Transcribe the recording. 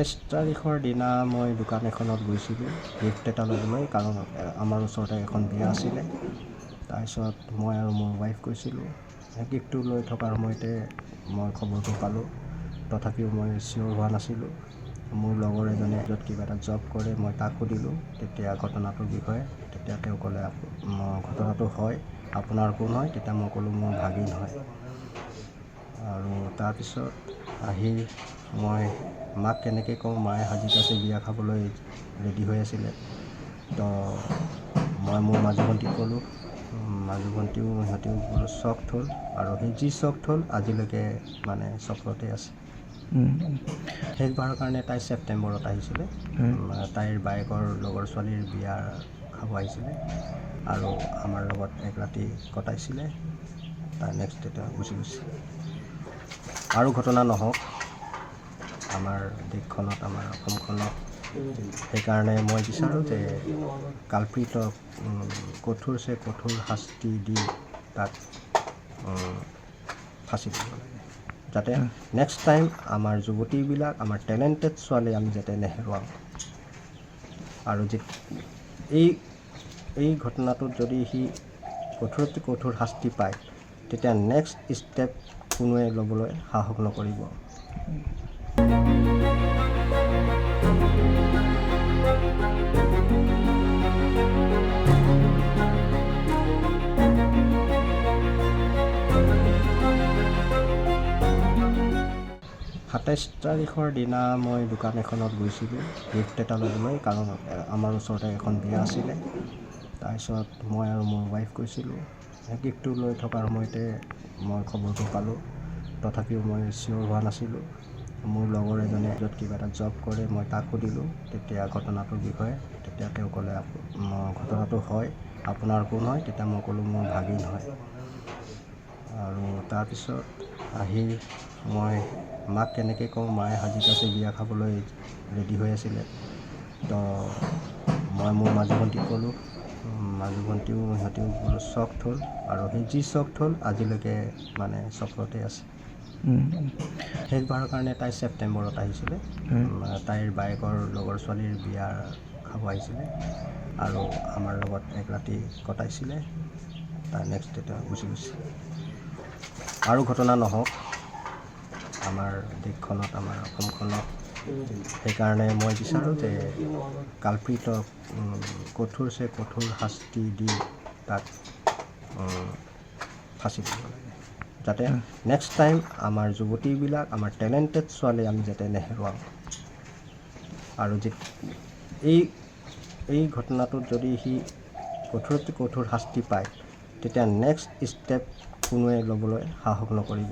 27 তাৰিখৰ দিনা মই দোকান এখনত গৈছিলোঁ গিফ্ট এটা ল'বলৈ, কাৰণ আমাৰ ওচৰতে এখন বিয়া আছিলে। তাৰপিছত মই আৰু মোৰ ৱাইফ গৈছিলোঁ। সেই গিফ্টটো লৈ থকাৰ সময়তে মই খবৰটো পালোঁ। তথাপিও মই চিয়'ৰ হোৱা নাছিলোঁ। মোৰ লগৰ এজনে য'ত কিবা এটা জব কৰে, মই তাক সুধিলোঁ তেতিয়া ঘটনাটোৰ বিষয়ে। তেতিয়া তেওঁ ক'লে ঘটনাটো হয়, আপোনাৰ কোন হয়? তেতিয়া মই ক'লোঁ মোৰ ভাগিন হয়। আৰু তাৰপিছত আহি মই মাক কেনেকৈ কওঁ, মায়ে সাজি কাচি বিয়া খাবলৈ ৰেডি হৈ আছিলে। তো মই মোৰ মাজু ভণ্টিক ক'লোঁ, মাজু ভণ্টিও সিহঁতেও বোলো শ্বকড হ'ল। আৰু সেই যি শ্বকড হ'ল আজিলৈকে মানে চক্ৰতে আছে। শেষবাৰৰ কাৰণে তাই ছেপ্টেম্বৰত আহিছিলে। তাইৰ বায়েকৰ লগৰ ছোৱালীৰ বিয়া খাব আহিছিলে আৰু আমাৰ লগত এক ৰাতি কটাইছিলে। তাৰ নেক্সট ডে গুচি গৈছে। আৰু ঘটনা নহওক আমাৰ দেশখনত, আমাৰ অসমখনত। সেইকাৰণে মই বিচাৰোঁ যে কালপ্ৰিটক কঠোৰছে কঠোৰ শাস্তি দি তাক ফাঁচি দিব লাগে, যাতে নেক্সট টাইম আমাৰ যুৱতীবিলাক, আমাৰ টেলেণ্টেড ছোৱালী আমি যাতে নেহেৰুৱাওঁ। আৰু এই ঘটনাটোত যদি সি কঠোৰতকৈ কঠোৰ শাস্তি পায়, তেতিয়া নেক্সট ষ্টেপ কোনোৱে ল'বলৈ সাহস নকৰিব। 27 তাৰিখৰ দিনা মই দোকান এখনত গৈছিলোঁ গিফ্ট এটা ল'বলৈ, কাৰণ আমাৰ ওচৰতে এখন বিয়া আছিলে। তাৰপিছত মই আৰু মোৰ ৱাইফ গৈছিলোঁ। সেই গিফ্টটো লৈ থকাৰ সময়তে মই খবৰটো পালোঁ। তথাপিও মই চিয়'ৰ হোৱা নাছিলোঁ। মোৰ লগৰ এজনে য'ত কিবা এটা জব কৰে, মই তাক সুধিলোঁ তেতিয়া ঘটনাটোৰ বিষয়ে। তেতিয়া তেওঁ ক'লে ঘটনাটো হয়, আপোনাৰ কোন হয়? তেতিয়া মই ক'লোঁ মোৰ ভাগিন হয়। আৰু তাৰপিছত আহি মই মাক কেনেকৈ কওঁ, মায়ে সাজি কাচি বিয়া খাবলৈ ৰেডি হৈ আছিলে। তো মই মোৰ মাজু ভণ্টিক ক'লোঁ, মাজু ভণ্টিও সিহঁতেও বোলো শ্বকড হ'ল। আৰু সেই যি শ্বকড হ'ল আজিলৈকে মানে চক্ৰতে আছে। শেষবাৰৰ কাৰণে তাই ছেপ্টেম্বৰত আহিছিলে। তাইৰ বায়েকৰ লগৰ ছোৱালীৰ বিয়া খাব আহিছিলে আৰু আমাৰ লগত এক ৰাতি কটাইছিলে। তাৰ নেক্সট ডে গুচি গৈছে। আৰু ঘটনা নহওক আমাৰ দেশখনত, আমাৰ অসমখনত। সেইকাৰণে মই বিচাৰোঁ যে কালপ্ৰিটক কঠোৰছে কঠোৰ শাস্তি দি তাক ফাঁচি দিব লাগে, যাতে নেক্সট টাইম আমাৰ যুৱতীবিলাক, আমাৰ টেলেণ্টেড ছোৱালী আমি যাতে নেহেৰুৱাওঁ। আৰু এই ঘটনাটোত যদি সি কঠোৰতকৈ কঠোৰ শাস্তি পায়, তেতিয়া নেক্সট ষ্টেপ কোনোৱে ল'বলৈ সাহস নকৰিব।